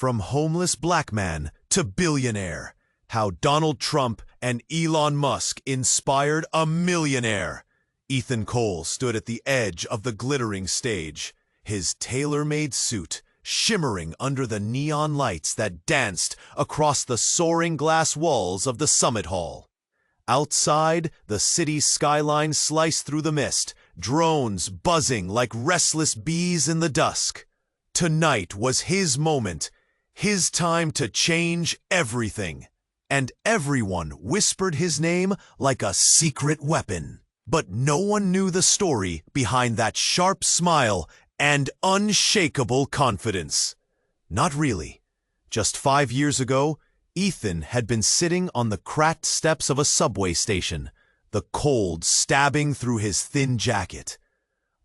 From homeless black man to billionaire. How Donald Trump and Elon Musk inspired a millionaire. Ethan Cole stood at the edge of the glittering stage, his tailor-made suit shimmering under the neon lights that danced across the soaring glass walls of the Summit Hall. Outside, the city's skyline sliced through the mist, drones buzzing like restless bees in the dusk. Tonight was his moment, his time to change everything. And everyone whispered his name like a secret weapon. But no one knew the story behind that sharp smile and unshakable confidence. Not really. Just 5 years ago, Ethan had been sitting on the cracked steps of a subway station, the cold stabbing through his thin jacket.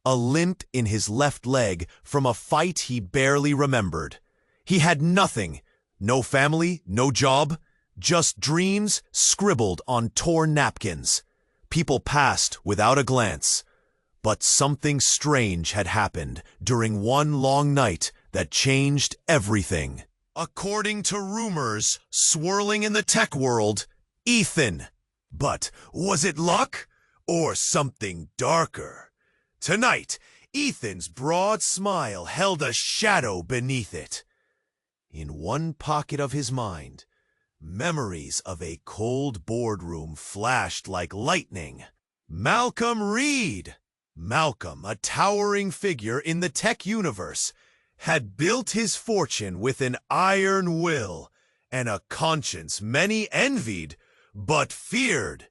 A limp in his left leg from a fight he barely remembered. He had nothing. No family, no job. Just dreams scribbled on torn napkins. People passed without a glance. But something strange had happened during one long night that changed everything. According to rumors swirling in the tech world, Ethan. But was it luck or something darker? Tonight, Ethan's broad smile held a shadow beneath it. In one pocket of his mind, memories of a cold boardroom flashed like lightning. Malcolm Reed! Malcolm, a towering figure in the tech universe, had built his fortune with an iron will and a conscience many envied but feared.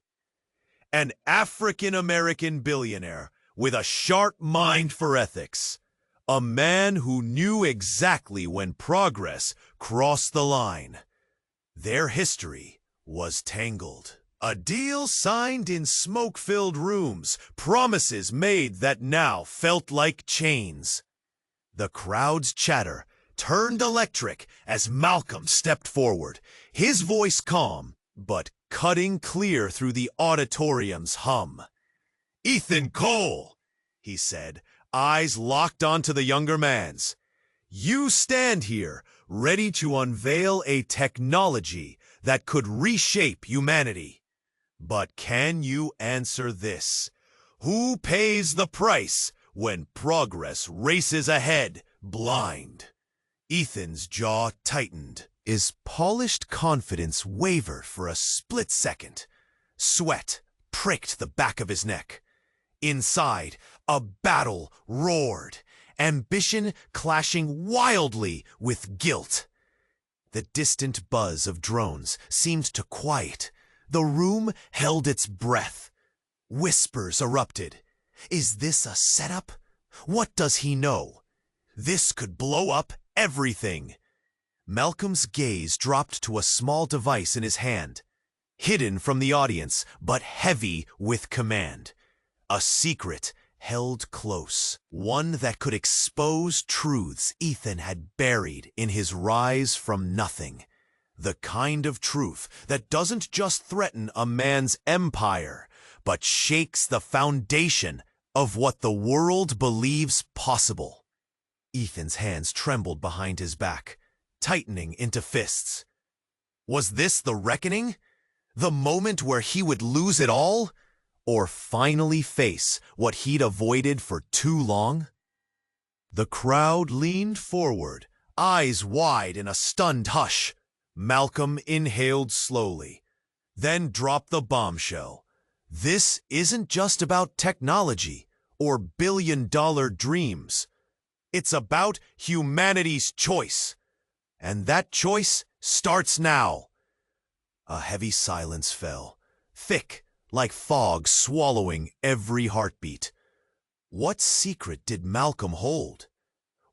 An African-American billionaire with a sharp mind for ethics. A man who knew exactly when progress crossed the line. Their history was tangled. A deal signed in smoke-filled rooms, promises made that now felt like chains. The crowd's chatter turned electric as Malcolm stepped forward, his voice calm, but cutting clear through the auditorium's hum. "Ethan Cole," he said, eyes locked onto the younger man's. "You stand here, ready to unveil a technology that could reshape humanity. But can you answer this? Who pays the price when progress races ahead blind?" Ethan's jaw tightened. His polished confidence wavered for a split second. Sweat pricked the back of his neck. Inside, a battle roared, ambition clashing wildly with guilt. The distant buzz of drones seemed to quiet. The room held its breath. Whispers erupted. Is this a setup? What does he know? This could blow up everything. Malcolm's gaze dropped to a small device in his hand, hidden from the audience, but heavy with command. A secret held close, one that could expose truths Ethan had buried in his rise from nothing. The kind of truth that doesn't just threaten a man's empire, but shakes the foundation of what the world believes possible. Ethan's hands trembled behind his back, tightening into fists. Was this the reckoning? The moment where he would lose it all? Or finally face what he'd avoided for too long? The crowd leaned forward, eyes wide in a stunned hush. Malcolm inhaled slowly, then dropped the bombshell. This isn't just about technology or billion-dollar dreams. It's about humanity's choice. And that choice starts now. A heavy silence fell, thick like fog swallowing every heartbeat. What secret did Malcolm hold?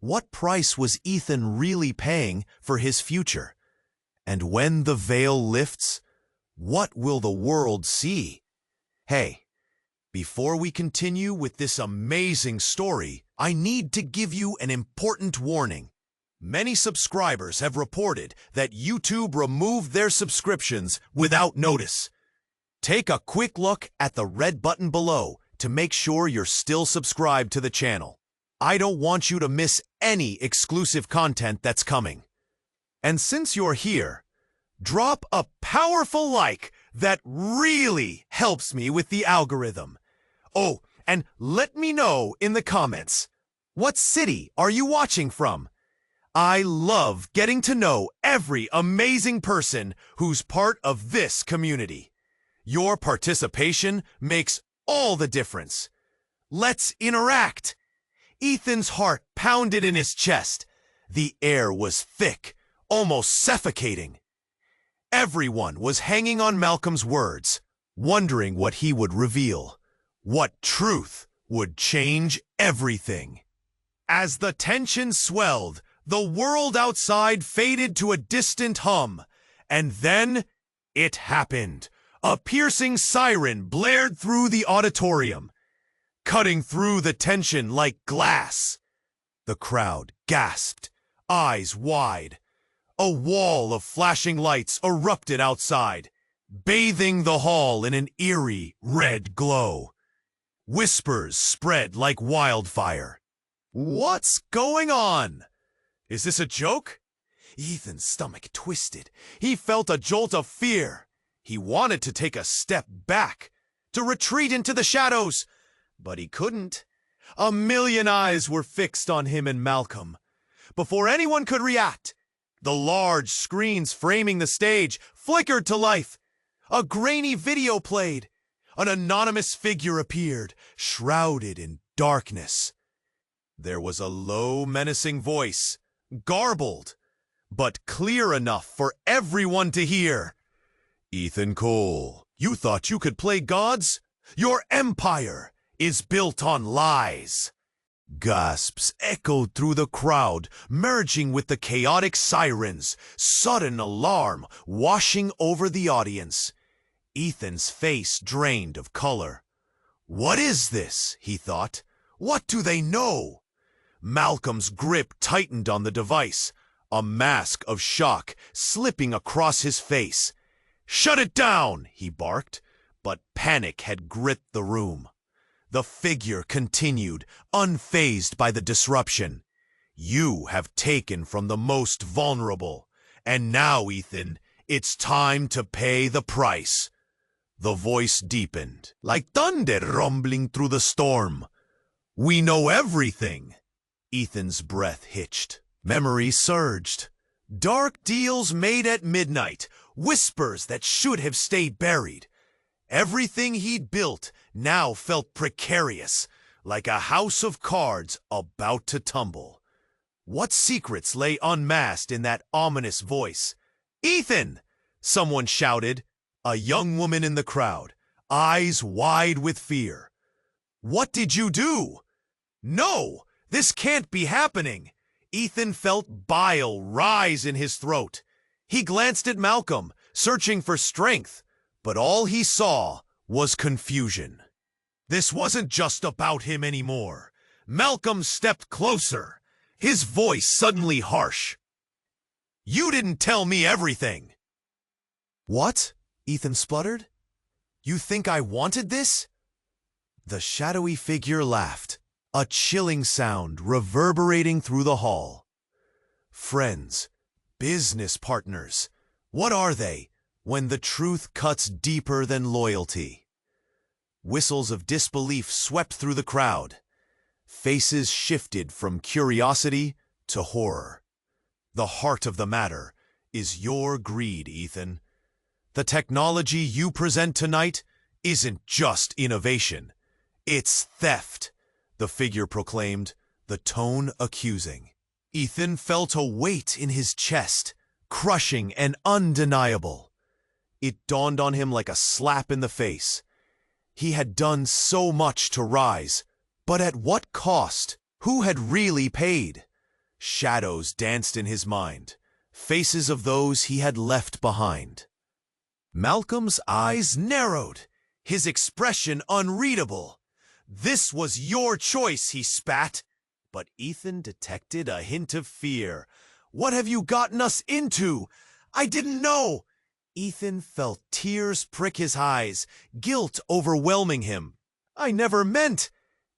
What price was Ethan really paying for his future? And when the veil lifts, what will the world see? Hey, before we continue with this amazing story, I need to give you an important warning. Many subscribers have reported that YouTube removed their subscriptions without notice. Take a quick look at the red button below to make sure you're still subscribed to the channel. I don't want you to miss any exclusive content that's coming. And since you're here, drop a powerful like that really helps me with the algorithm. Oh, and let me know in the comments, what city are you watching from? I love getting to know every amazing person who's part of this community. Your participation makes all the difference. Let's interact. Ethan's heart pounded in his chest. The air was thick, almost suffocating. Everyone was hanging on Malcolm's words, wondering what he would reveal. What truth would change everything? As the tension swelled, the world outside faded to a distant hum. And then it happened. A piercing siren blared through the auditorium, cutting through the tension like glass. The crowd gasped, eyes wide. A wall of flashing lights erupted outside, bathing the hall in an eerie red glow. Whispers spread like wildfire. What's going on? Is this a joke? Ethan's stomach twisted. He felt a jolt of fear. He wanted to take a step back, to retreat into the shadows, but he couldn't. A million eyes were fixed on him and Malcolm. Before anyone could react, the large screens framing the stage flickered to life. A grainy video played. An anonymous figure appeared, shrouded in darkness. There was a low, menacing voice, garbled, but clear enough for everyone to hear. Ethan Cole, you thought you could play gods? Your empire is built on lies. Gasps echoed through the crowd, merging with the chaotic sirens, sudden alarm washing over the audience. Ethan's face drained of color. What is this? He thought. What do they know? Malcolm's grip tightened on the device, a mask of shock slipping across his face. Shut it down, he barked, but panic had gripped the room. The figure continued, unfazed by the disruption. You have taken from the most vulnerable, and now, Ethan, it's time to pay the price. The voice deepened, like thunder rumbling through the storm. We know everything. Ethan's breath hitched. Memory surged. Dark deals made at midnight, whispers that should have stayed buried. Everything he'd built now felt precarious, like a house of cards about to tumble. What secrets lay unmasked in that ominous voice? Ethan! Someone shouted, a young woman in the crowd, eyes wide with fear. What did you do? No, this can't be happening. Ethan felt bile rise in his throat. He glanced at Malcolm, searching for strength, but all he saw was confusion. This wasn't just about him anymore. Malcolm stepped closer, his voice suddenly harsh. You didn't tell me everything. What? Ethan spluttered. You think I wanted this? The shadowy figure laughed, a chilling sound reverberating through the hall. Friends, business partners, what are they when the truth cuts deeper than loyalty? Whistles of disbelief swept through the crowd. Faces shifted from curiosity to horror. The heart of the matter is your greed, Ethan. The technology you present tonight isn't just innovation. It's theft, the figure proclaimed, the tone accusing. Ethan felt a weight in his chest, crushing and undeniable. It dawned on him like a slap in the face. He had done so much to rise, but at what cost? Who had really paid? Shadows danced in his mind, faces of those he had left behind. Malcolm's eyes narrowed, his expression unreadable. This was your choice, he spat. But Ethan detected a hint of fear. What have you gotten us into? I didn't know. Ethan felt tears prick his eyes, guilt overwhelming him. I never meant.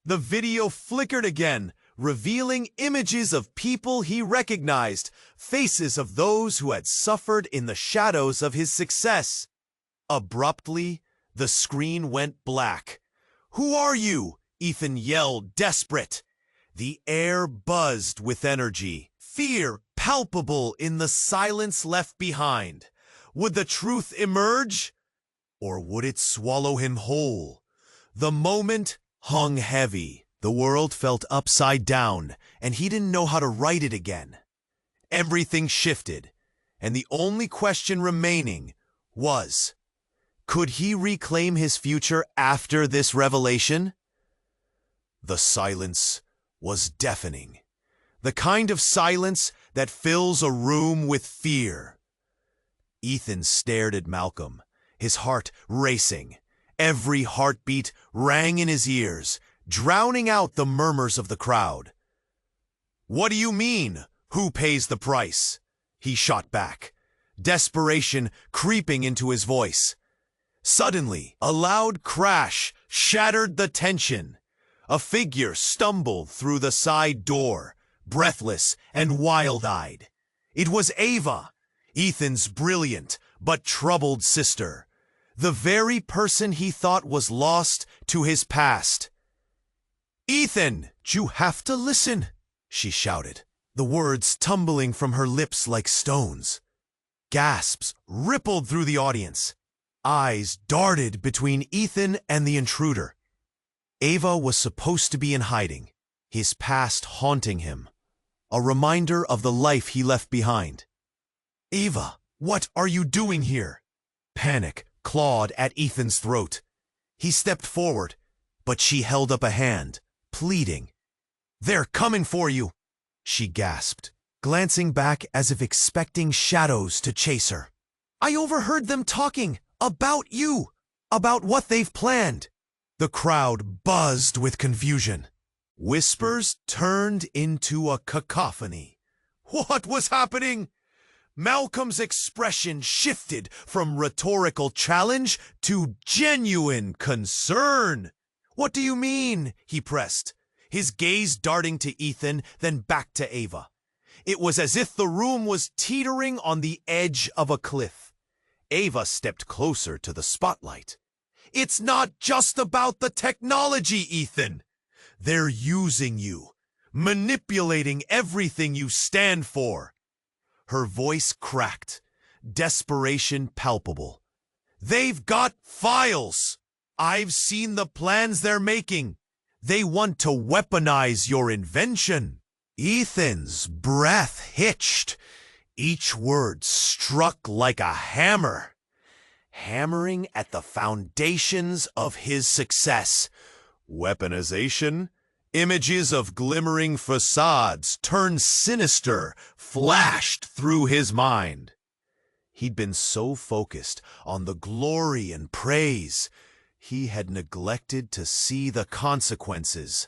The video flickered again, revealing images of people he recognized, faces of those who had suffered in the shadows of his success. Abruptly, the screen went black. "Who are you?" Ethan yelled, desperate. The air buzzed with energy, fear palpable in the silence left behind. Would the truth emerge? Or would it swallow him whole? The moment hung heavy. The world felt upside down, and he didn't know how to write it again. Everything shifted, and the only question remaining was, could he reclaim his future after this revelation? The silence was deafening, the kind of silence that fills a room with fear. Ethan stared at Malcolm, his heart racing. Every heartbeat rang in his ears, drowning out the murmurs of the crowd. "What do you mean, who pays the price?" he shot back, desperation creeping into his voice. Suddenly, a loud crash shattered the tension. A figure stumbled through the side door, breathless and wild-eyed. It was Ava, Ethan's brilliant but troubled sister, the very person he thought was lost to his past. "Ethan, you have to listen," she shouted, the words tumbling from her lips like stones. Gasps rippled through the audience. Eyes darted between Ethan and the intruder. Ava was supposed to be in hiding, his past haunting him, a reminder of the life he left behind. "Ava, what are you doing here?" Panic clawed at Ethan's throat. He stepped forward, but she held up a hand, pleading. "They're coming for you," she gasped, glancing back as if expecting shadows to chase her. "I overheard them talking about you, about what they've planned." The crowd buzzed with confusion. Whispers turned into a cacophony. What was happening? Malcolm's expression shifted from rhetorical challenge to genuine concern. "What do you mean?" he pressed, his gaze darting to Ethan, then back to Ava. It was as if the room was teetering on the edge of a cliff. Ava stepped closer to the spotlight. "It's not just about the technology, Ethan. They're using you, manipulating everything you stand for." Her voice cracked, desperation palpable. "They've got files. I've seen the plans they're making. They want to weaponize your invention." Ethan's breath hitched. Each word struck like a hammer, hammering at the foundations of his success. Weaponization? Images of glimmering facades turned sinister flashed through his mind. He'd been so focused on the glory and praise, he had neglected to see the consequences.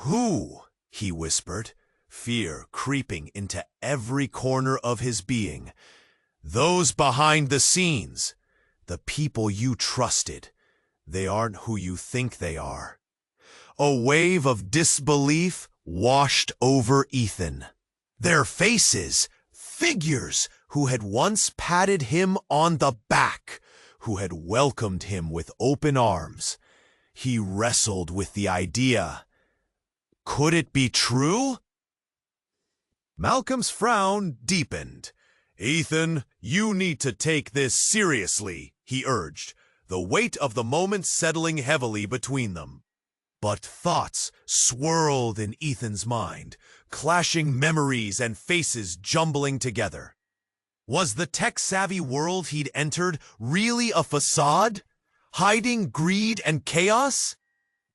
"Who?" he whispered, fear creeping into every corner of his being. "Those behind the scenes, the people you trusted. They aren't who you think they are." A wave of disbelief washed over Ethan. Their faces, figures who had once patted him on the back, who had welcomed him with open arms. He wrestled with the idea. Could it be true? Malcolm's frown deepened. "Ethan, you need to take this seriously," he urged, the weight of the moment settling heavily between them. But thoughts swirled in Ethan's mind, clashing memories and faces jumbling together. Was the tech-savvy world he'd entered really a facade, hiding greed and chaos?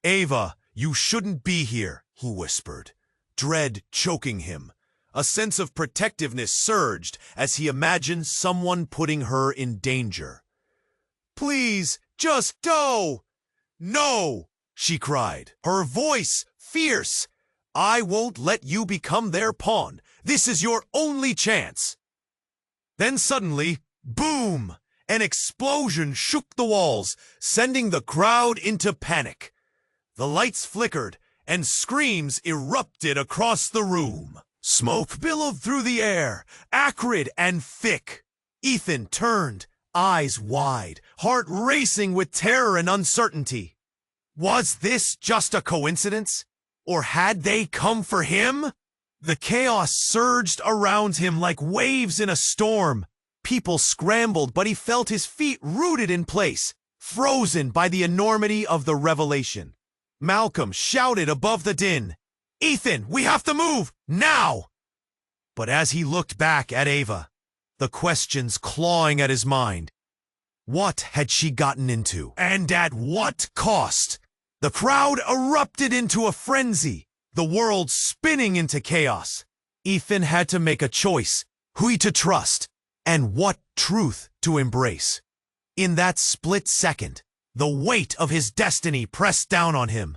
"Ava, you shouldn't be here," he whispered, dread choking him. A sense of protectiveness surged as he imagined someone putting her in danger. "Please, just go!" "No!" she cried, her voice fierce. "I won't let you become their pawn. This is your only chance." Then suddenly, boom! An explosion shook the walls, sending the crowd into panic. The lights flickered, and screams erupted across the room. Smoke billowed through the air, acrid and thick. Ethan turned, eyes wide, heart racing with terror and uncertainty. Was this just a coincidence? Or had they come for him? The chaos surged around him like waves in a storm. People scrambled, but he felt his feet rooted in place, frozen by the enormity of the revelation. Malcolm shouted above the din, "Ethan, we have to move, now!" But as he looked back at Ava, the questions clawing at his mind. What had she gotten into, and at what cost? The crowd erupted into a frenzy, the world spinning into chaos. Ethan had to make a choice, who to trust, and what truth to embrace. In that split second, the weight of his destiny pressed down on him.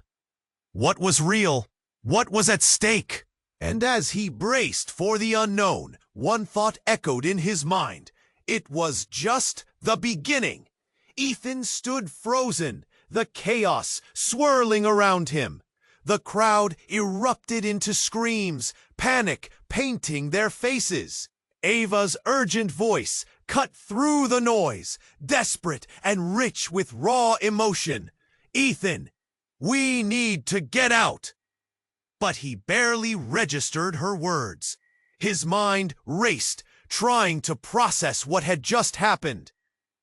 What was real? What was at stake? And as he braced for the unknown, one thought echoed in his mind. It was just the beginning. Ethan stood frozen, the chaos swirling around him. The crowd erupted into screams, panic painting their faces. Ava's urgent voice cut through the noise, desperate and rich with raw emotion. "Ethan, we need to get out." But he barely registered her words. His mind raced, trying to process what had just happened.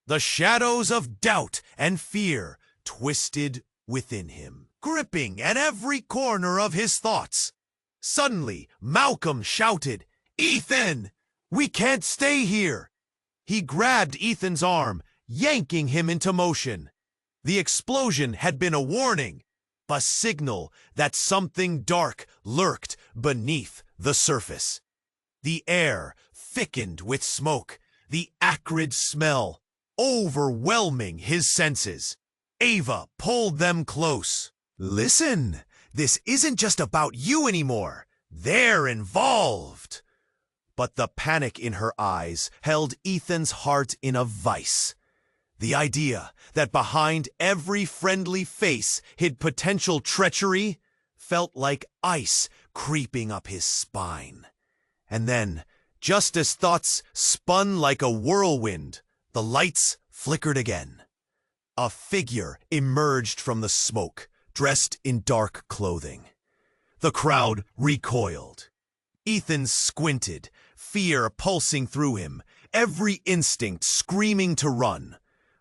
The shadows of doubt and fear twisted within him, gripping at every corner of his thoughts. Suddenly, Malcolm shouted, "Ethan! We can't stay here!" He grabbed Ethan's arm, yanking him into motion. The explosion had been a warning, a signal that something dark lurked beneath the surface. The air thickened with smoke, the acrid smell overwhelming his senses. Ava pulled them close. "Listen, this isn't just about you anymore. They're involved." But the panic in her eyes held Ethan's heart in a vice. The idea that behind every friendly face hid potential treachery felt like ice creeping up his spine. And then, just as thoughts spun like a whirlwind, the lights flickered again. A figure emerged from the smoke, dressed in dark clothing. The crowd recoiled. Ethan squinted, fear pulsing through him, every instinct screaming to run.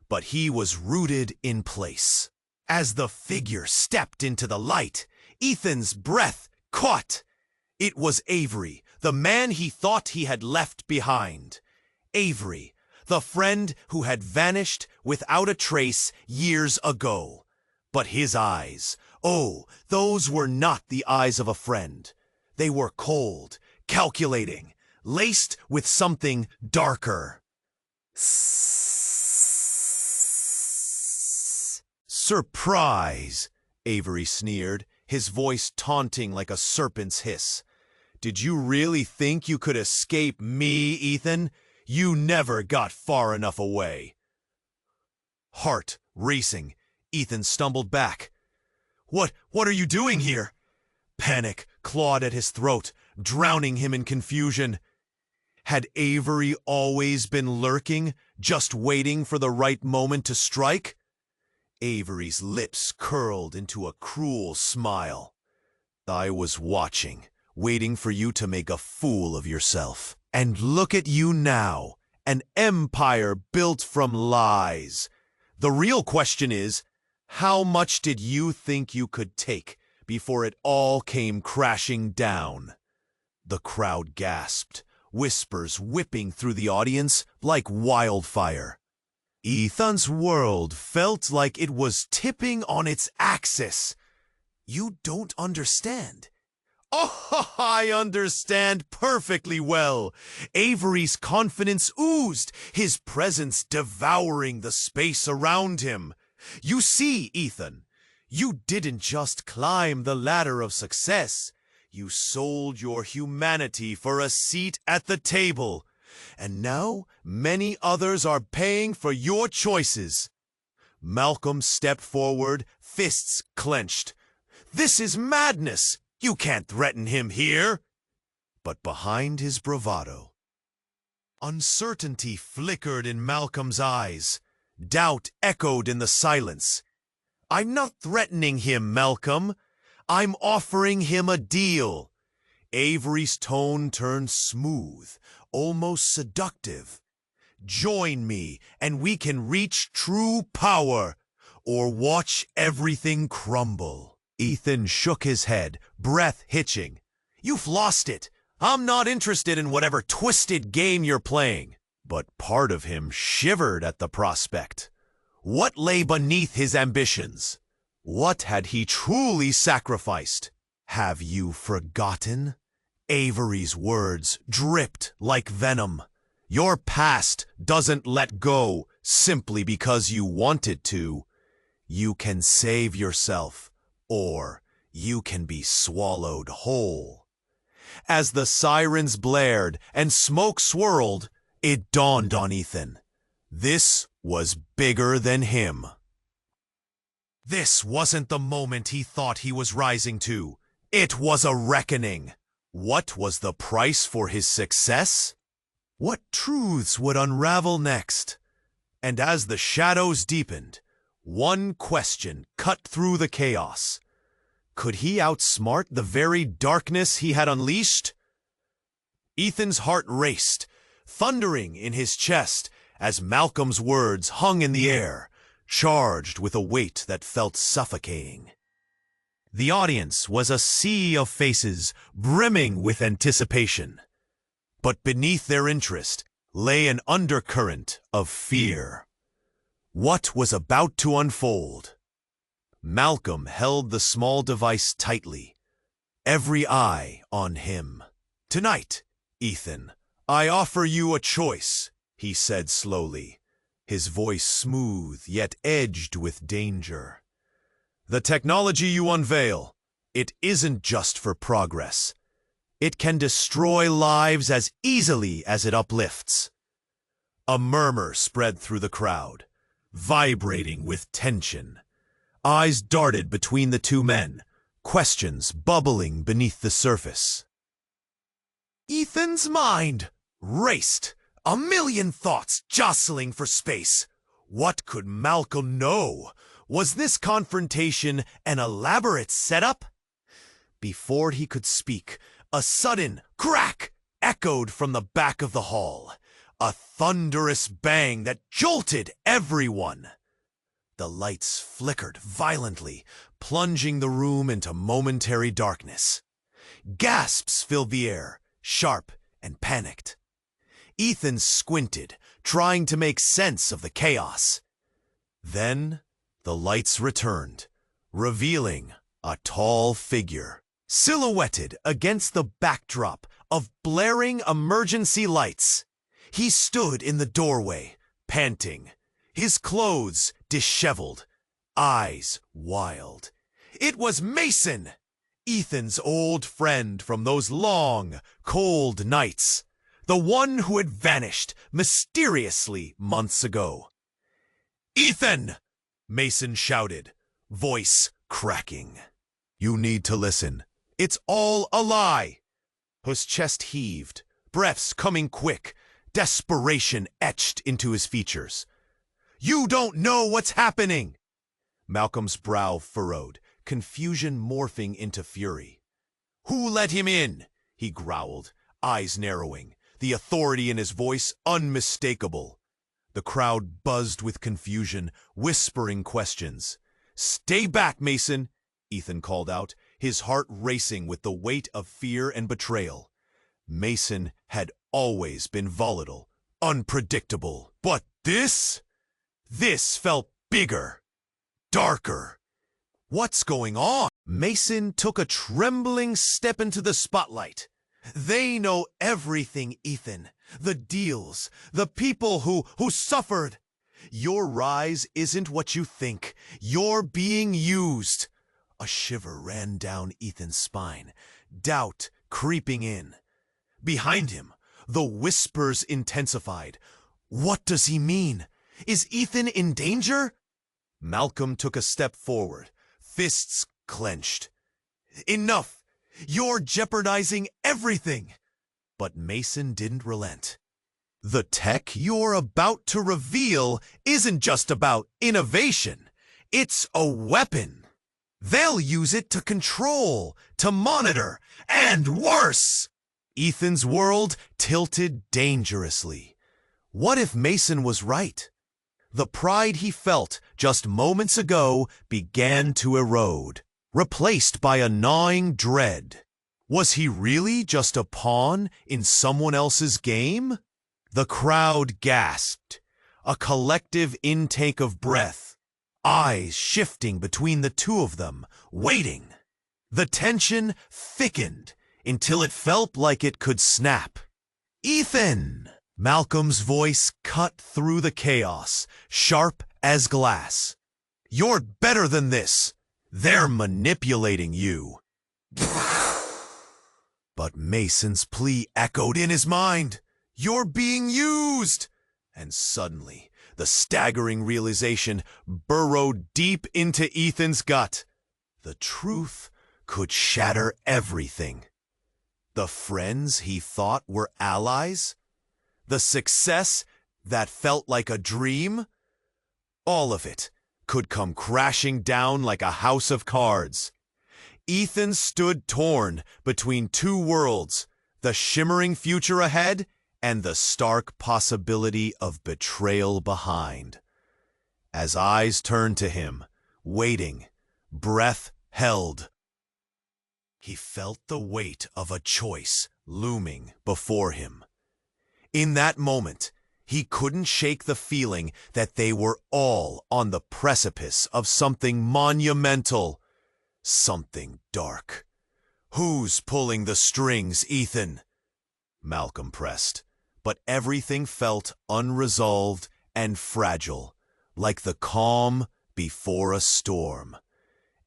But he was rooted in place. As the figure stepped into the light, Ethan's breath caught. It was Avery, the man he thought he had left behind. Avery, the friend who had vanished without a trace years ago. But his eyes, oh, those were not the eyes of a friend. They were cold, calculating, laced with something darker. "Surprise!" Avery sneered, his voice taunting like a serpent's hiss. "Did you really think you could escape me, Ethan? You never got far enough away." Heart racing, Ethan stumbled back. What are you doing here?" Panic clawed at his throat, drowning him in confusion. Had Avery always been lurking, just waiting for the right moment to strike? Avery's lips curled into a cruel smile. "I was watching, waiting for you to make a fool of yourself. And look at you now, an empire built from lies. The real question is, how much did you think you could take before it all came crashing down?" The crowd gasped, whispers whipping through the audience like wildfire. Ethan's world felt like it was tipping on its axis. "You don't understand." "Oh, I understand perfectly well." Avery's confidence oozed, his presence devouring the space around him. "You see, Ethan, you didn't just climb the ladder of success. You sold your humanity for a seat at the table. And now many others are paying for your choices." Malcolm stepped forward, fists clenched. This is madness! You can't threaten him here! But behind his bravado, uncertainty flickered in Malcolm's eyes. Doubt echoed in the silence. I'm not threatening him, Malcolm. I'm offering him a deal. Avery's tone turned smooth, almost seductive. Join me, and we can reach true power, or watch everything crumble. Ethan shook his head, breath hitching. You've lost it. I'm not interested in whatever twisted game you're playing. But part of him shivered at the prospect. What lay beneath his ambitions? What had he truly sacrificed? Have you forgotten? Avery's words dripped like venom. Your past doesn't let go simply because you want it to. You can save yourself, or you can be swallowed whole. As the sirens blared and smoke swirled, it dawned on Ethan. This was bigger than him. This wasn't the moment he thought he was rising to. It was a reckoning. What was the price for his success? What truths would unravel next? And as the shadows deepened, one question cut through the chaos. Could he outsmart the very darkness he had unleashed? Ethan's heart raced, thundering in his chest as Malcolm's words hung in the air, charged with a weight that felt suffocating. The audience was a sea of faces brimming with anticipation. But beneath their interest lay an undercurrent of fear. What was about to unfold? Malcolm held the small device tightly, every eye on him. Tonight, Ethan, I offer you a choice, he said slowly, his voice smooth yet edged with danger. The technology you unveil, it isn't just for progress. It can destroy lives as easily as it uplifts. A murmur spread through the crowd, vibrating with tension. Eyes darted between the two men, questions bubbling beneath the surface. Ethan's mind raced, a million thoughts jostling for space. What could Malcolm know? Was this confrontation an elaborate setup? Before he could speak, a sudden crack echoed from the back of the hall, a thunderous bang that jolted everyone. The lights flickered violently, plunging the room into momentary darkness. Gasps filled the air, sharp and panicked. Ethan squinted, trying to make sense of the chaos. Then the lights returned, revealing a tall figure, silhouetted against the backdrop of blaring emergency lights. He stood in the doorway, panting, his clothes disheveled, eyes wild. It was Mason, Ethan's old friend from those long, cold nights, the one who had vanished mysteriously months ago. "Ethan!" Mason shouted, voice cracking. "You need to listen. It's all a lie." His chest heaved, breaths coming quick, desperation etched into his features. "You don't know what's happening!" Malcolm's brow furrowed, confusion morphing into fury. "Who let him in?" he growled, eyes narrowing, the authority in his voice unmistakable. The crowd buzzed with confusion, whispering questions. "Stay back, Mason," Ethan called out, his heart racing with the weight of fear and betrayal. Mason had always been volatile, unpredictable. But this felt bigger, darker. What's going on? Mason took a trembling step into the spotlight. "They know everything, Ethan. The deals, the people who suffered. Your rise isn't what you think. You're being used." A shiver ran down Ethan's spine, doubt creeping in. Behind him, the whispers intensified. What does he mean? Is Ethan in danger? Malcolm took a step forward, fists clenched. Enough! You're jeopardizing everything! But Mason didn't relent. The tech you're about to reveal isn't just about innovation. It's a weapon. They'll use it to control, to monitor, and worse! Ethan's world tilted dangerously. What if Mason was right? The pride he felt just moments ago began to erode, replaced by a gnawing dread. Was he really just a pawn in someone else's game? The crowd gasped, a collective intake of breath, eyes shifting between the two of them, waiting. The tension thickened until it felt like it could snap. "Ethan!" Malcolm's voice cut through the chaos, sharp as glass. "You're better than this. They're manipulating you." But Mason's plea echoed in his mind. "You're being used!" And suddenly, the staggering realization burrowed deep into Ethan's gut. The truth could shatter everything. The friends he thought were allies? The success that felt like a dream? All of it could come crashing down like a house of cards. Ethan stood torn between two worlds, the shimmering future ahead and the stark possibility of betrayal behind. As eyes turned to him, waiting, breath held, he felt the weight of a choice looming before him. In that moment, he couldn't shake the feeling that they were all on the precipice of something monumental, something dark. "Who's pulling the strings, Ethan?" Malcolm pressed, but everything felt unresolved and fragile, like the calm before a storm.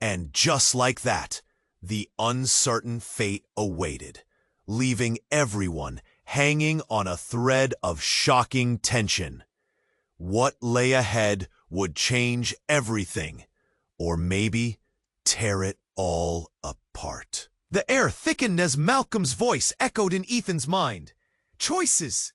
And just like that, the uncertain fate awaited, leaving everyone hanging on a thread of shocking tension. What lay ahead would change everything, or maybe tear it all apart. The air thickened as Malcolm's voice echoed in Ethan's mind. Choices,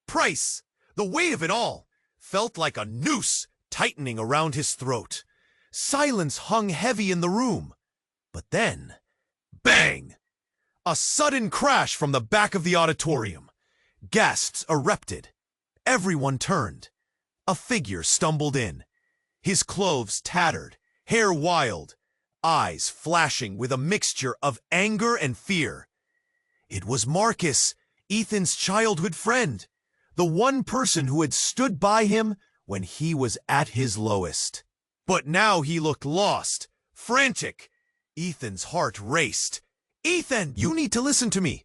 price, the weight of it all felt like a noose tightening around his throat. Silence hung heavy in the room. But then, bang! A sudden crash from the back of the auditorium. Gasps erupted. Everyone turned. A figure stumbled in, his clothes tattered, hair wild, eyes flashing with a mixture of anger and fear. It was Marcus, Ethan's childhood friend, the one person who had stood by him when he was at his lowest. But now he looked lost, frantic. Ethan's heart raced. "Ethan, you need to listen to me,"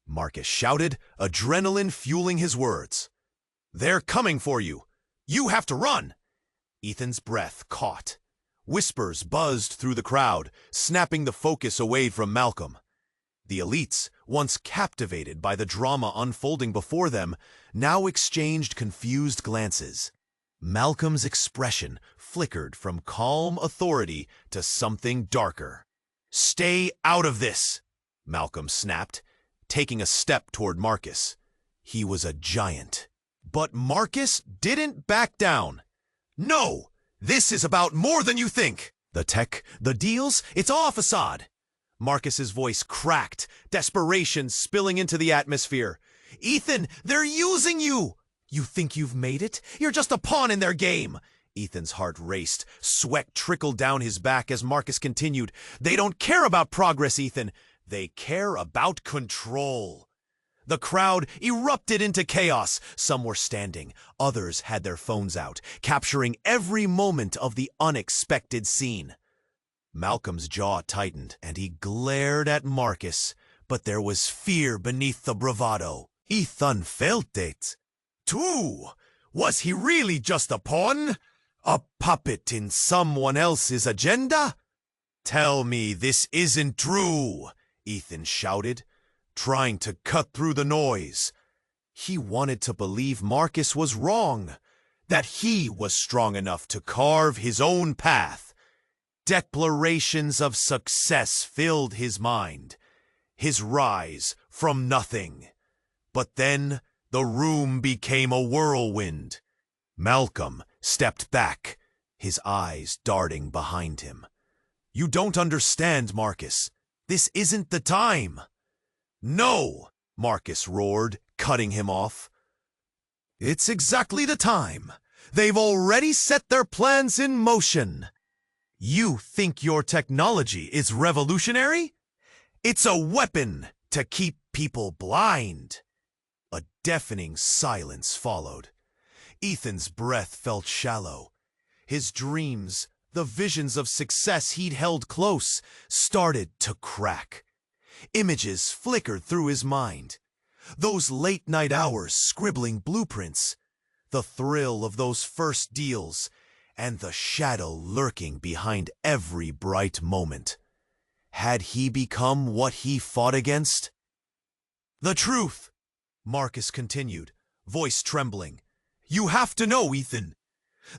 Marcus shouted, adrenaline fueling his words. "They're coming for you. You have to run." Ethan's breath caught. Whispers buzzed through the crowd, snapping the focus away from Malcolm. The elites, once captivated by the drama unfolding before them, now exchanged confused glances. Malcolm's expression flickered from calm authority to something darker. "Stay out of this," Malcolm snapped, taking a step toward Marcus. He was a giant. But Marcus didn't back down. "No, this is about more than you think. The tech, the deals, it's all a facade." Marcus's voice cracked, desperation spilling into the atmosphere. "Ethan, they're using you! You think you've made it? You're just a pawn in their game." Ethan's heart raced. Sweat trickled down his back as Marcus continued. "They don't care about progress, Ethan. They care about control." The crowd erupted into chaos. Some were standing. Others had their phones out, capturing every moment of the unexpected scene. Malcolm's jaw tightened, and he glared at Marcus, but there was fear beneath the bravado. Ethan felt it. Too. Was he really just a pawn? A puppet in someone else's agenda? "Tell me this isn't true," Ethan shouted, trying to cut through the noise. He wanted to believe Marcus was wrong, that he was strong enough to carve his own path. Declarations of success filled his mind, his rise from nothing. But then the room became a whirlwind. Malcolm stepped back, his eyes darting behind him. "You don't understand, Marcus. This isn't the time." "No!" Marcus roared, cutting him off. "It's exactly the time. They've already set their plans in motion. You think your technology is revolutionary? It's a weapon to keep people blind." A deafening silence followed. Ethan's breath felt shallow. His dreams, the visions of success he'd held close, started to crack. Images flickered through his mind. Those late-night hours scribbling blueprints, the thrill of those first deals, and the shadow lurking behind every bright moment. Had he become what he fought against? "The truth," Marcus continued, voice trembling. "You have to know, Ethan.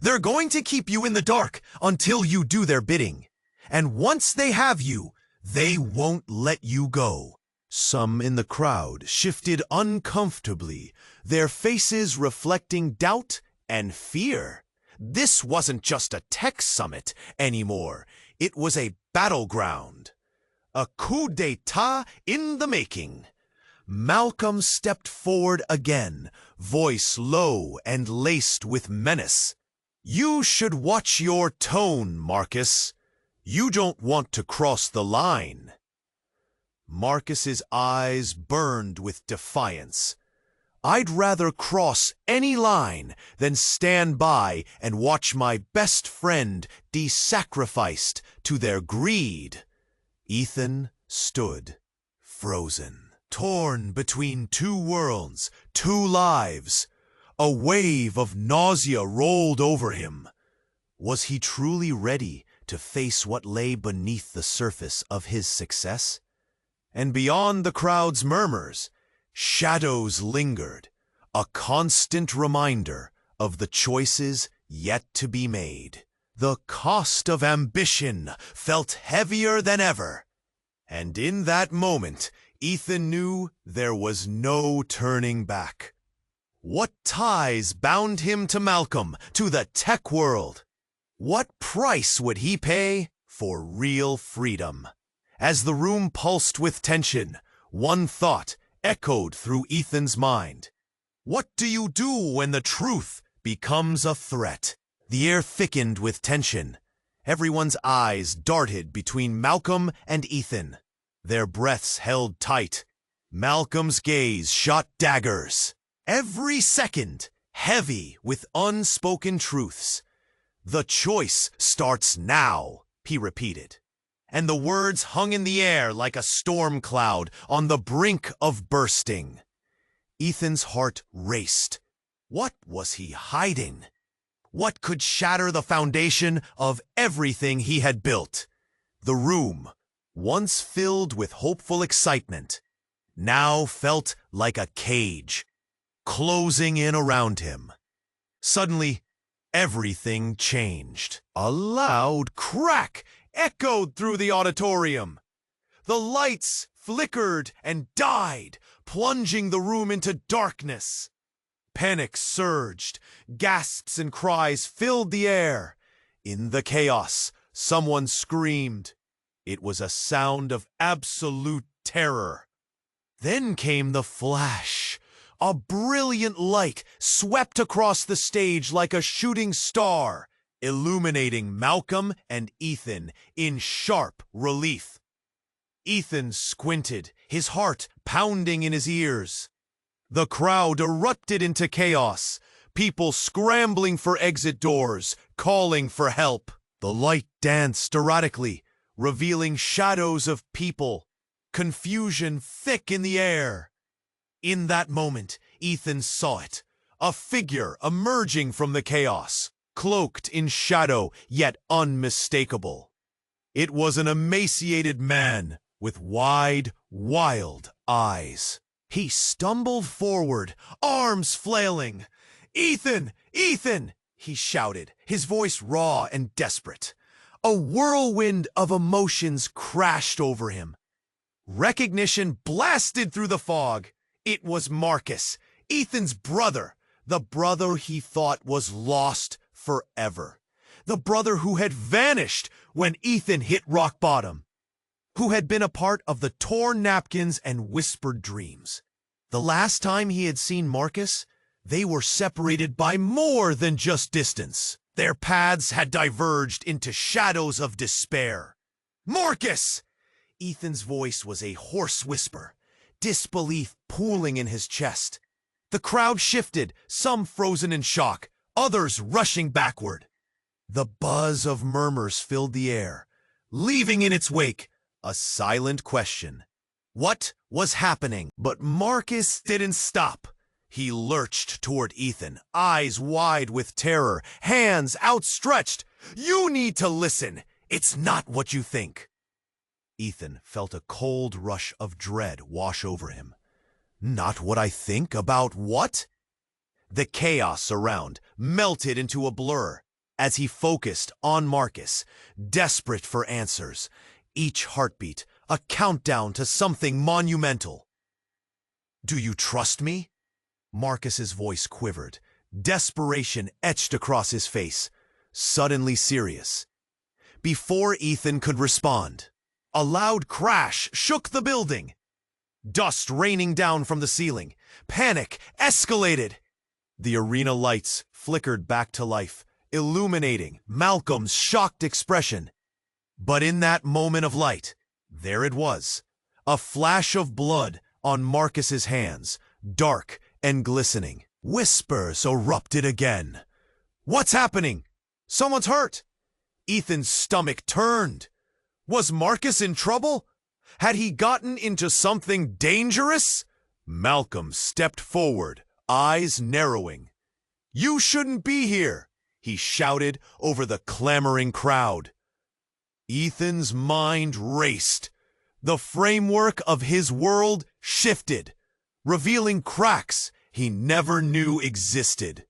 They're going to keep you in the dark until you do their bidding. And once they have you, they won't let you go." Some in the crowd shifted uncomfortably, their faces reflecting doubt and fear. This wasn't just a tech summit anymore. It was a battleground. A coup d'etat in the making. Malcolm stepped forward again, voice low and laced with menace. "You should watch your tone, Marcus. You don't want to cross the line." Marcus's eyes burned with defiance. "I'd rather cross any line than stand by and watch my best friend de-sacrificed to their greed." Ethan stood, frozen, torn between two worlds, two lives. A wave of nausea rolled over him. Was he truly ready to face what lay beneath the surface of his success? And beyond the crowd's murmurs, shadows lingered, a constant reminder of the choices yet to be made. The cost of ambition felt heavier than ever. And in that moment, Ethan knew there was no turning back. What ties bound him to Malcolm, to the tech world? What price would he pay for real freedom? As the room pulsed with tension, one thought echoed through Ethan's mind. What do you do when the truth becomes a threat? The air thickened with tension. Everyone's eyes darted between Malcolm and Ethan. Their breaths held tight. Malcolm's gaze shot daggers. Every second, heavy with unspoken truths. "The choice starts now," he repeated. And the words hung in the air like a storm cloud on the brink of bursting. Ethan's heart raced. What was he hiding? What could shatter the foundation of everything he had built? The room, once filled with hopeful excitement, now felt like a cage, closing in around him. Suddenly, everything changed. A loud crack echoed through the auditorium. The lights flickered and died, plunging the room into darkness. Panic surged. Gasps and cries filled the air. In the chaos, someone screamed. It was a sound of absolute terror. Then came the flash. A brilliant light swept across the stage like a shooting star, illuminating Malcolm and Ethan in sharp relief. Ethan squinted, his heart pounding in his ears. The crowd erupted into chaos, people scrambling for exit doors, calling for help. The light danced erratically, revealing shadows of people, confusion thick in the air. In that moment, Ethan saw it, a figure emerging from the chaos, cloaked in shadow yet unmistakable. It was an emaciated man with wide, wild eyes. He stumbled forward, arms flailing. "Ethan! Ethan!" he shouted, his voice raw and desperate. A whirlwind of emotions crashed over him. Recognition blasted through the fog. It was Marcus, Ethan's brother, the brother he thought was lost forever. The brother who had vanished when Ethan hit rock bottom, who had been a part of the torn napkins and whispered dreams. The last time he had seen Marcus, they were separated by more than just distance. Their paths had diverged into shadows of despair. Marcus! Ethan's voice was a hoarse whisper, disbelief pooling in his chest. The crowd shifted, some frozen in shock, others rushing backward. The buzz of murmurs filled the air, leaving in its wake a silent question. What was happening? But Marcus didn't stop. He lurched toward Ethan, eyes wide with terror, hands outstretched. You need to listen. It's not what you think. Ethan felt a cold rush of dread wash over him. Not what I think about what? The chaos around melted into a blur as he focused on Marcus, desperate for answers, each heartbeat a countdown to something monumental. Do you trust me? Marcus's voice quivered, desperation etched across his face, suddenly serious. Before Ethan could respond, a loud crash shook the building. Dust raining down from the ceiling. Panic escalated. The arena lights flickered back to life, illuminating Malcolm's shocked expression. But in that moment of light, there it was, a flash of blood on Marcus's hands, dark and glistening. Whispers erupted again. What's happening? Someone's hurt. Ethan's stomach turned. Was Marcus in trouble? Had he gotten into something dangerous? Malcolm stepped forward, eyes narrowing. You shouldn't be here, he shouted over the clamoring crowd. Ethan's mind raced. The framework of his world shifted, revealing cracks he never knew existed.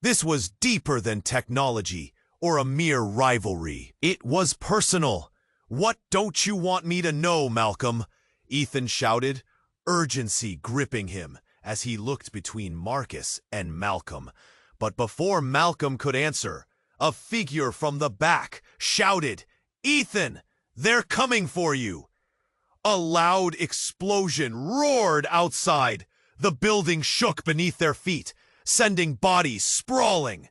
This was deeper than technology or a mere rivalry. It was personal. What don't you want me to know, Malcolm? Ethan shouted, urgency gripping him as he looked between Marcus and Malcolm. But before Malcolm could answer, a figure from the back shouted, Ethan, they're coming for you. A loud explosion roared outside. The building shook beneath their feet, sending bodies sprawling.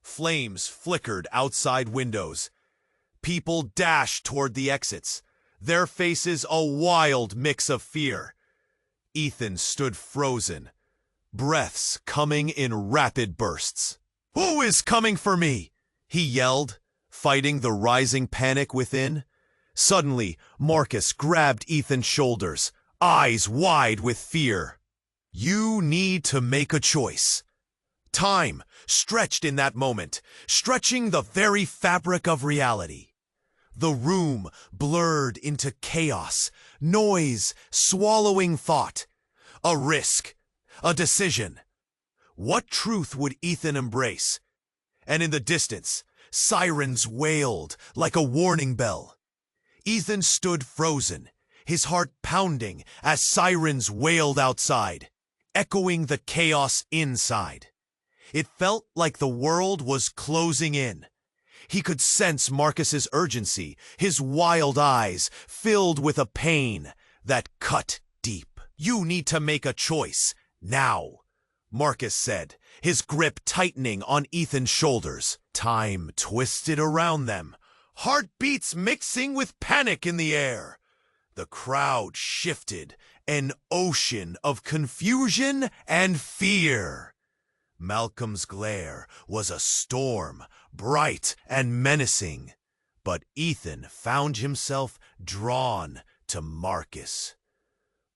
Flames flickered outside windows. People dashed toward the exits, their faces a wild mix of fear. Ethan stood frozen, breaths coming in rapid bursts. Who is coming for me? He yelled, fighting the rising panic within. Suddenly, Marcus grabbed Ethan's shoulders, eyes wide with fear. You need to make a choice. Time stretched in that moment, stretching the very fabric of reality. The room blurred into chaos, noise swallowing thought. A risk, a decision. What truth would Ethan embrace? And in the distance, sirens wailed like a warning bell. Ethan stood frozen, his heart pounding as sirens wailed outside, echoing the chaos inside. It felt like the world was closing in. He could sense Marcus's urgency, his wild eyes filled with a pain that cut deep. You need to make a choice, now, Marcus said, his grip tightening on Ethan's shoulders. Time twisted around them, heartbeats mixing with panic in the air. The crowd shifted, an ocean of confusion and fear. Malcolm's glare was a storm, bright and menacing, but Ethan found himself drawn to Marcus.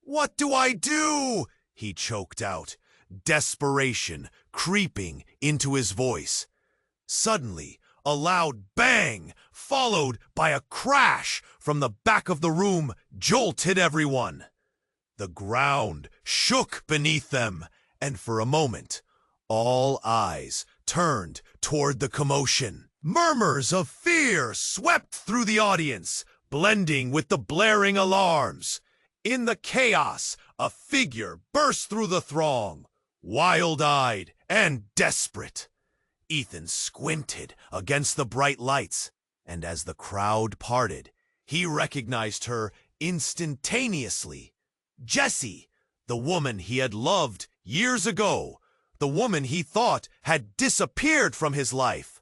What do I do? He choked out, desperation creeping into his voice. Suddenly, a loud bang, followed by a crash from the back of the room, jolted everyone. The ground shook beneath them, and for a moment, all eyes turned toward the commotion. Murmurs of fear swept through the audience, blending with the blaring alarms. In the chaos, a figure burst through the throng, wild-eyed and desperate. Ethan squinted against the bright lights, and as the crowd parted, he recognized her instantaneously. Jessie, the woman he had loved years ago, the woman he thought had disappeared from his life.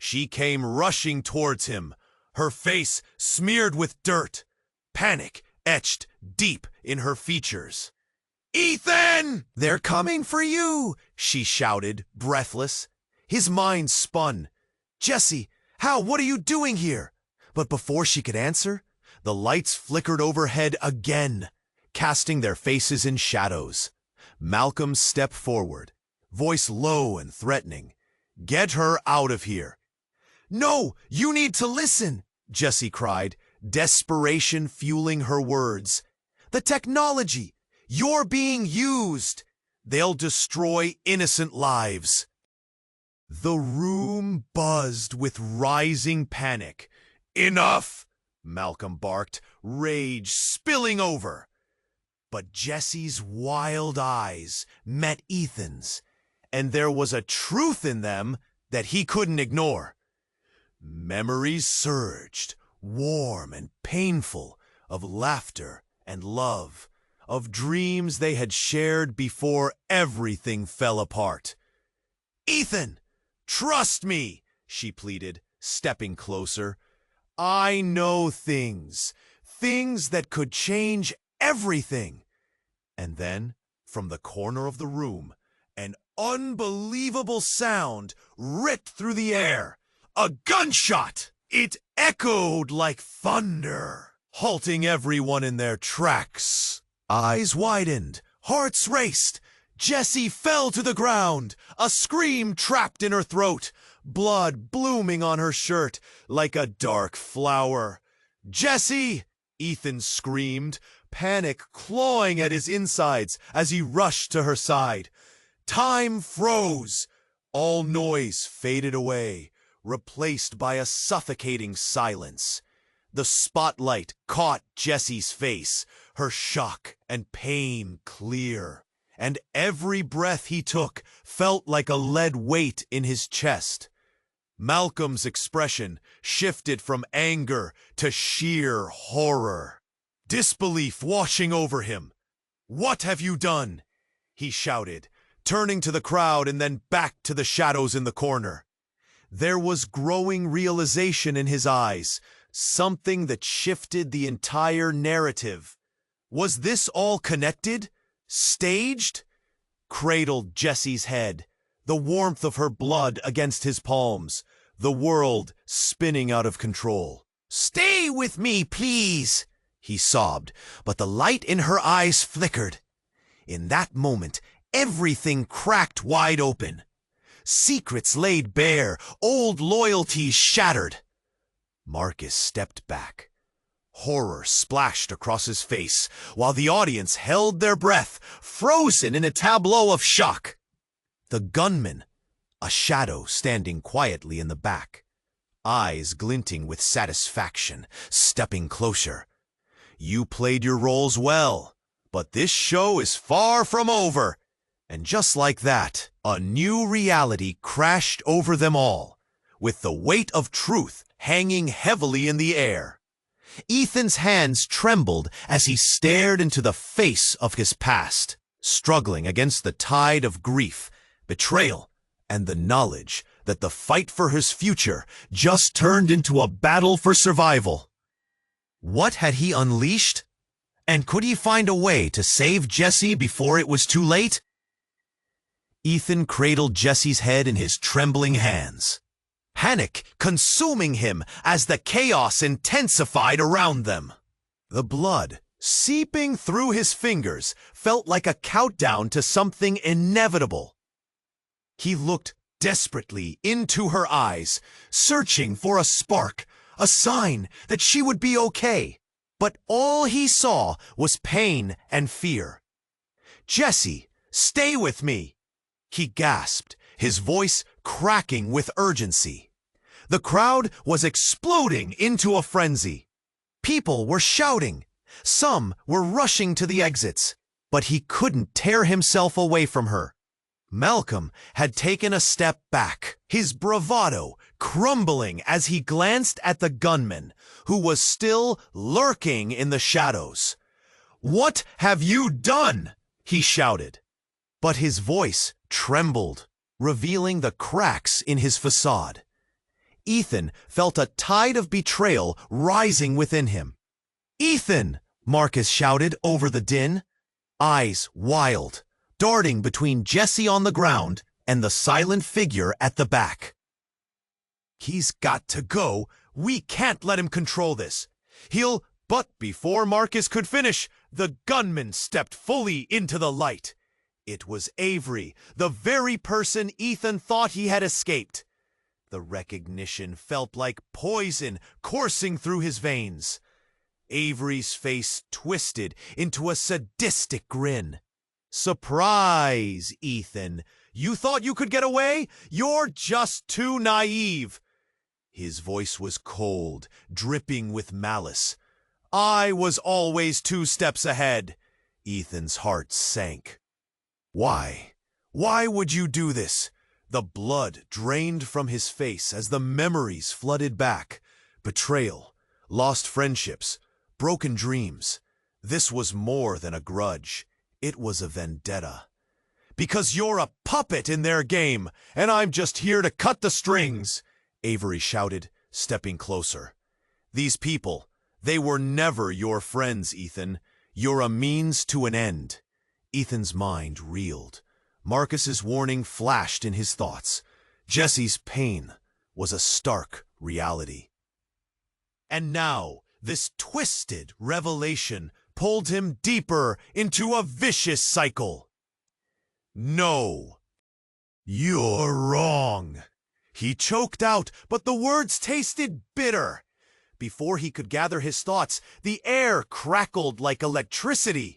She came rushing towards him, her face smeared with dirt, panic etched deep in her features. "Ethan! They're coming for you!" she shouted, breathless. His mind spun. "Jessie, what are you doing here?" But before she could answer, the lights flickered overhead again, casting their faces in shadows. Malcolm stepped forward, voice low and threatening. "Get her out of here." "No, you need to listen," Jessie cried, desperation fueling her words. "The technology, you're being used. They'll destroy innocent lives." The room buzzed with rising panic. "Enough!" Malcolm barked, rage spilling over. But Jessie's wild eyes met Ethan's, and there was a truth in them that he couldn't ignore. Memories surged, warm and painful, of laughter and love, of dreams they had shared before everything fell apart. "Ethan, trust me," she pleaded, stepping closer. "I know things that could change everything." And then, from the corner of the room, an unbelievable sound ripped through the air. A gunshot! It echoed like thunder, halting everyone in their tracks. Eyes widened, hearts raced. Jessie fell to the ground, a scream trapped in her throat, blood blooming on her shirt like a dark flower. "Jessie!" Ethan screamed, panic clawing at his insides as he rushed to her side. Time froze. All noise faded away, replaced by a suffocating silence. The spotlight caught Jessie's face, her shock and pain clear, and every breath he took felt like a lead weight in his chest. Malcolm's expression shifted from anger to sheer horror, disbelief washing over him. "What have you done?" he shouted, turning to the crowd and then back to the shadows in the corner. There was growing realization in his eyes, something that shifted the entire narrative. Was this all connected? Staged? Cradled Jessie's head, the warmth of her blood against his palms, the world spinning out of control. "Stay with me, please," he sobbed, but the light in her eyes flickered. In that moment, everything cracked wide open. Secrets laid bare, old loyalties shattered. Marcus stepped back. Horror splashed across his face, while the audience held their breath, frozen in a tableau of shock. The gunman, a shadow standing quietly in the back, eyes glinting with satisfaction, stepping closer. "You played your roles well, but this show is far from over." And just like that, a new reality crashed over them all, with the weight of truth hanging heavily in the air. Ethan's hands trembled as he stared into the face of his past, struggling against the tide of grief, betrayal, and the knowledge that the fight for his future just turned into a battle for survival. What had he unleashed? And could he find a way to save Jessie before it was too late? Ethan cradled Jessie's head in his trembling hands, panic consuming him as the chaos intensified around them. The blood seeping through his fingers felt like a countdown to something inevitable. He looked desperately into her eyes, searching for a spark, a sign that she would be okay. But all he saw was pain and fear. "Jessie, stay with me," he gasped, his voice cracking with urgency. The crowd was exploding into a frenzy. People were shouting. Some were rushing to the exits, but he couldn't tear himself away from her. Malcolm had taken a step back, his bravado crumbling as he glanced at the gunman, who was still lurking in the shadows. "What have you done?" he shouted. But his voice trembled, revealing the cracks in his facade. Ethan felt a tide of betrayal rising within him. "Ethan!" Marcus shouted over the din, eyes wild, darting between Jesse on the ground and the silent figure at the back. "He's got to go. We can't let him control this. He'll—" But before Marcus could finish, the gunman stepped fully into the light. It was Avery, the very person Ethan thought he had escaped. The recognition felt like poison coursing through his veins. Avery's face twisted into a sadistic grin. "Surprise, Ethan. You thought you could get away? You're just too naive." His voice was cold, dripping with malice. "I was always 2 steps ahead." Ethan's heart sank. Why? Why would you do this? The blood drained from his face as the memories flooded back. Betrayal, lost friendships, broken dreams. This was more than a grudge. It was a vendetta. "Because you're a puppet in their game, and I'm just here to cut the strings," Avery shouted, stepping closer. "These people, they were never your friends, Ethan. You're a means to an end." Ethan's mind reeled. Marcus's warning flashed in his thoughts. Jesse's pain was a stark reality. And now, this twisted revelation pulled him deeper into a vicious cycle. "No, you're wrong." He choked out, but the words tasted bitter. Before he could gather his thoughts, the air crackled like electricity.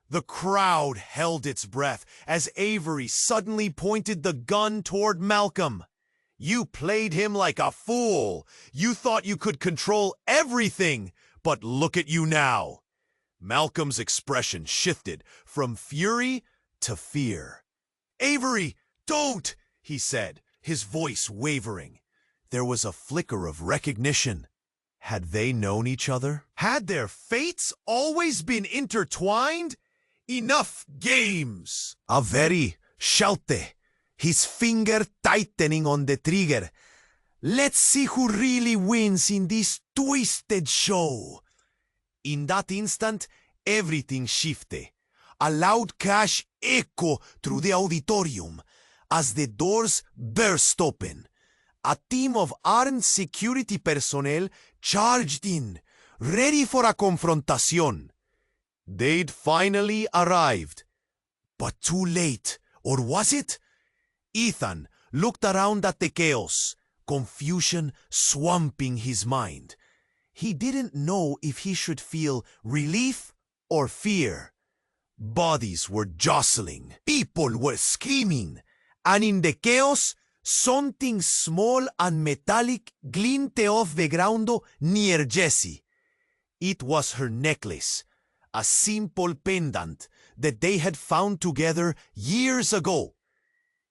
The crowd held its breath as Avery suddenly pointed the gun toward Malcolm. "You played him like a fool. You thought you could control everything, but look at you now." Malcolm's expression shifted from fury to fear. "Avery, don't!" he said, his voice wavering. There was a flicker of recognition. Had they known each other? Had their fates always been intertwined? Enough games! Avery shouted, his finger tightening on the trigger. "Let's see who really wins in this twisted show." In that instant, everything shifted. A loud crash echoed through the auditorium as the doors burst open. A team of armed security personnel charged in, ready for a confrontation. They'd finally arrived. But too late, or was it? Ethan looked around at the chaos, confusion swamping his mind. He didn't know if he should feel relief or fear. Bodies were jostling, people were screaming, and in the chaos, something small and metallic glinted off the ground near Jessie. It was her necklace, a simple pendant that they had found together years ago.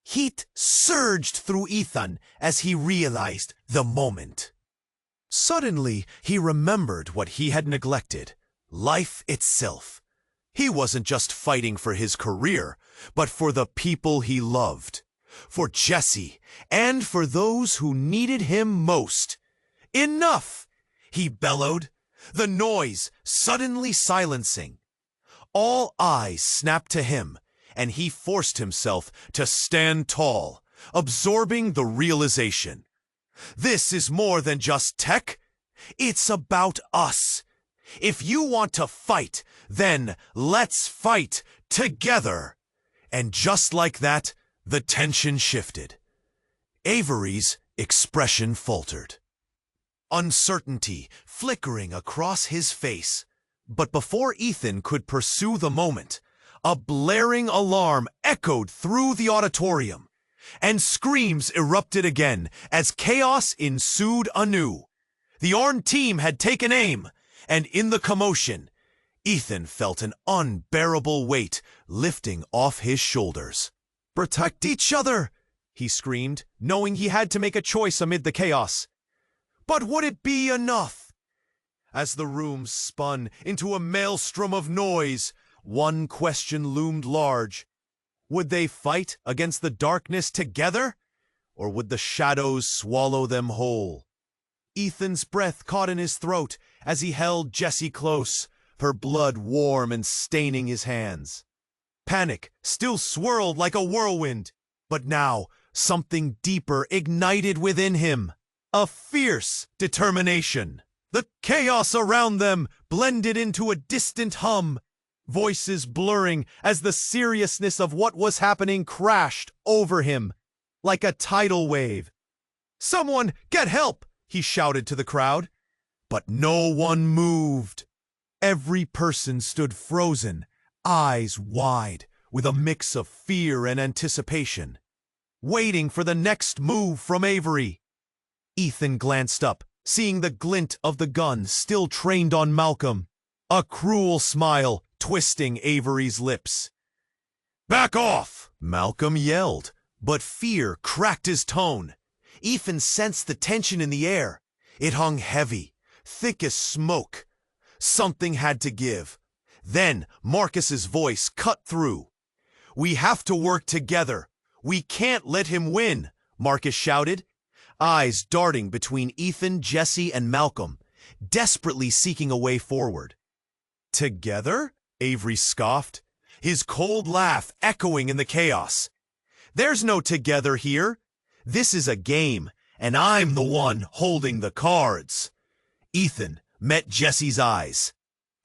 Heat surged through Ethan as he realized the moment. Suddenly, he remembered what he had neglected, life itself. He wasn't just fighting for his career, but for the people he loved, for Jesse, and for those who needed him most. "Enough!" he bellowed, the noise suddenly silencing. All eyes snapped to him, and he forced himself to stand tall, absorbing the realization. This is more than just tech. It's about us. If you want to fight, then let's fight together. And just like that, the tension shifted. Avery's expression faltered. Uncertainty flickering across his face. But before Ethan could pursue the moment, a blaring alarm echoed through the auditorium. and screams erupted again as chaos ensued anew. The armed team had taken aim, and in the commotion, Ethan felt an unbearable weight lifting off his shoulders. "Protect each other!" he screamed, knowing he had to make a choice amid the chaos. But would it be enough? As the room spun into a maelstrom of noise, one question loomed large. Would they fight against the darkness together, or would the shadows swallow them whole? Ethan's breath caught in his throat as he held Jessie close, her blood warm and staining his hands. Panic still swirled like a whirlwind, but now something deeper ignited within him. A fierce determination. The chaos around them blended into a distant hum, voices blurring as the seriousness of what was happening crashed over him like a tidal wave. "Someone get help!" he shouted to the crowd. But no one moved. Every person stood frozen, eyes wide, with a mix of fear and anticipation, waiting for the next move from Avery. Ethan glanced up, seeing the glint of the gun still trained on Malcolm, a cruel smile twisting Avery's lips. "Back off!" Malcolm yelled, but fear cracked his tone. Ethan sensed the tension in the air. It hung heavy, thick as smoke. Something had to give. Then Marcus's voice cut through. "We have to work together. We can't let him win," Marcus shouted, eyes darting between Ethan, Jessie, and Malcolm, desperately seeking a way forward. "Together?" Avery scoffed, his cold laugh echoing in the chaos. "There's no together here. This is a game, and I'm the one holding the cards." Ethan met Jessie's eyes,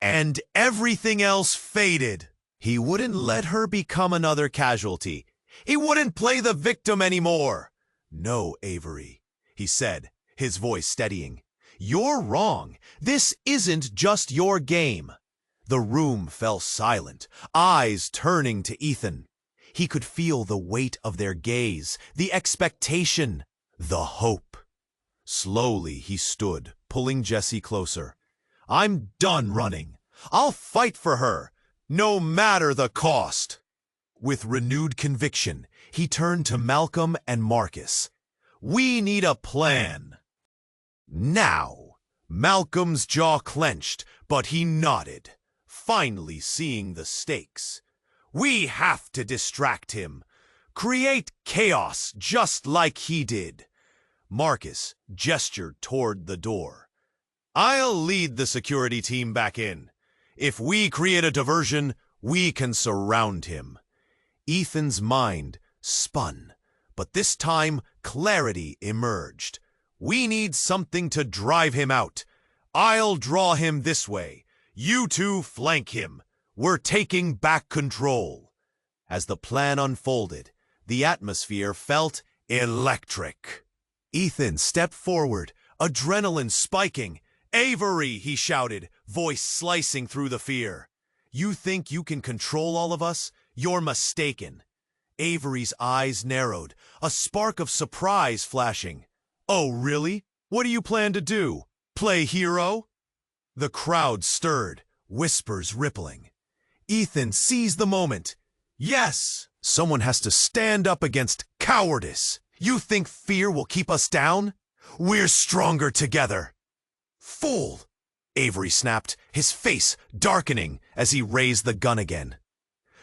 and everything else faded. He wouldn't let her become another casualty. He wouldn't play the victim anymore. "No, Avery," he said, his voice steadying. "You're wrong. This isn't just your game." The room fell silent, eyes turning to Ethan. He could feel the weight of their gaze, the expectation, the hope. Slowly he stood, pulling Jessie closer. "I'm done running. I'll fight for her, no matter the cost." With renewed conviction, he turned to Malcolm and Marcus. "We need a plan." Now, Malcolm's jaw clenched, but he nodded, finally seeing the stakes. "We have to distract him. Create chaos just like he did." Marcus gestured toward the door. "I'll lead the security team back in. If we create a diversion, we can surround him." Ethan's mind spun, but this time clarity emerged. "We need something to drive him out. I'll draw him this way. You two flank him. We're taking back control." As the plan unfolded, the atmosphere felt electric. Ethan stepped forward, adrenaline spiking. "Avery," he shouted, voice slicing through the fear. "You think you can control all of us? You're mistaken." Avery's eyes narrowed, a spark of surprise flashing. "Oh, really? What do you plan to do? Play hero?" The crowd stirred, whispers rippling. Ethan seized the moment. "Yes! Someone has to stand up against cowardice. You think fear will keep us down? We're stronger together." "Fool!" Avery snapped, his face darkening as he raised the gun again.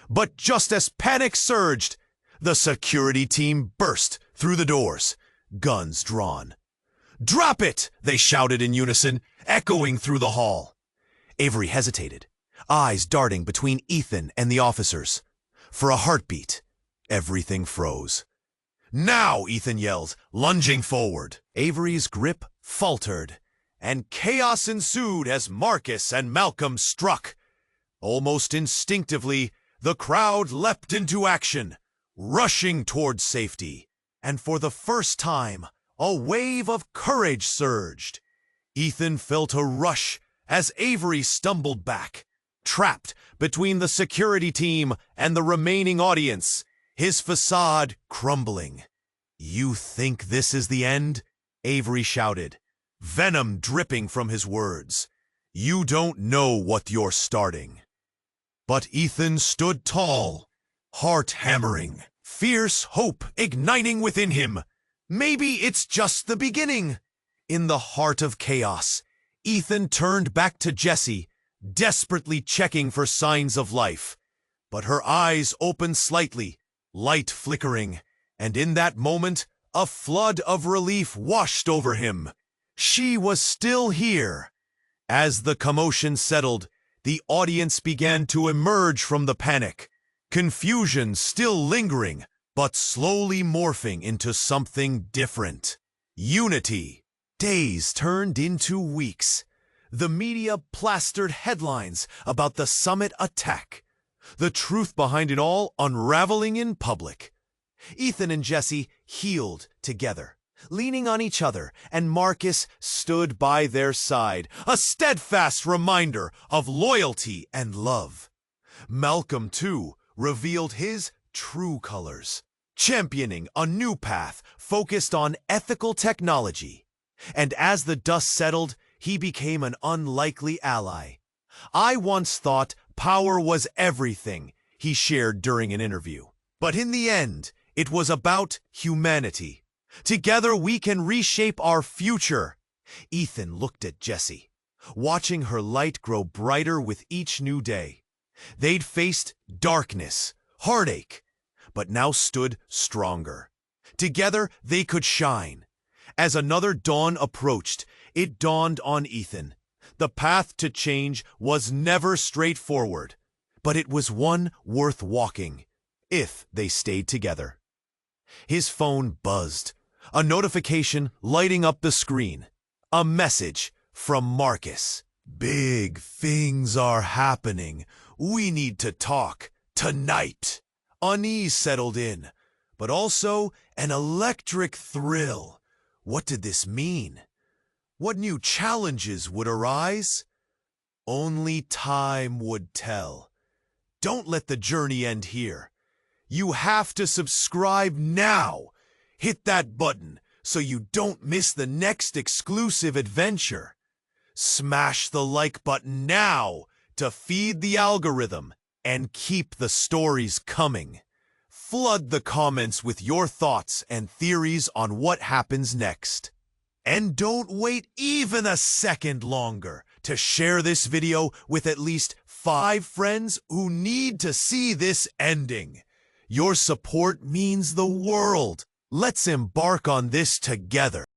But just as panic surged, the security team burst through the doors, guns drawn. "Drop it!" they shouted in unison, echoing through the hall. Avery hesitated, eyes darting between Ethan and the officers. For a heartbeat, everything froze. "Now!" Ethan yelled, lunging forward. Avery's grip faltered, and chaos ensued as Marcus and Malcolm struck. Almost instinctively, the crowd leapt into action, rushing towards safety. And for the first time, a wave of courage surged. Ethan felt a rush as Avery stumbled back, trapped between the security team and the remaining audience. his facade crumbling. "You think this is the end?" Avery shouted, venom dripping from his words. "You don't know what you're starting." But Ethan stood tall, heart hammering, fierce hope igniting within him. Maybe it's just the beginning. In the heart of chaos, Ethan turned back to Jessie, desperately checking for signs of life. But her eyes opened slightly, light flickering, and in that moment, a flood of relief washed over him. She was still here. As the commotion settled, the audience began to emerge from the panic, confusion still lingering, but slowly morphing into something different. Unity. Days turned into weeks. The media plastered headlines about the summit attack, the truth behind it all unraveling in public. Ethan and Jessie healed together, leaning on each other, and Marcus stood by their side, a steadfast reminder of loyalty and love. Malcolm, too, revealed his true colors, championing a new path focused on ethical technology. And as the dust settled, he became an unlikely ally. "I once thought power was everything," he shared during an interview. "But in the end, it was about humanity. Together we can reshape our future." Ethan looked at Jessie, watching her light grow brighter with each new day. They'd faced darkness, heartache, but now stood stronger. Together they could shine. As another dawn approached, it dawned on Ethan. The path to change was never straightforward, but it was one worth walking, if they stayed together. His phone buzzed, a notification lighting up the screen. A message from Marcus. "Big things are happening. We need to talk tonight." Unease settled in, but also an electric thrill. What did this mean? What new challenges would arise? Only time would tell. Don't let the journey end here. You have to subscribe now. Hit that button so you don't miss the next exclusive adventure. Smash the like button now to feed the algorithm and keep the stories coming. Flood the comments with your thoughts and theories on what happens next. And don't wait even a second longer to share this video with at least 5 friends who need to see this ending. Your support means the world. Let's embark on this together.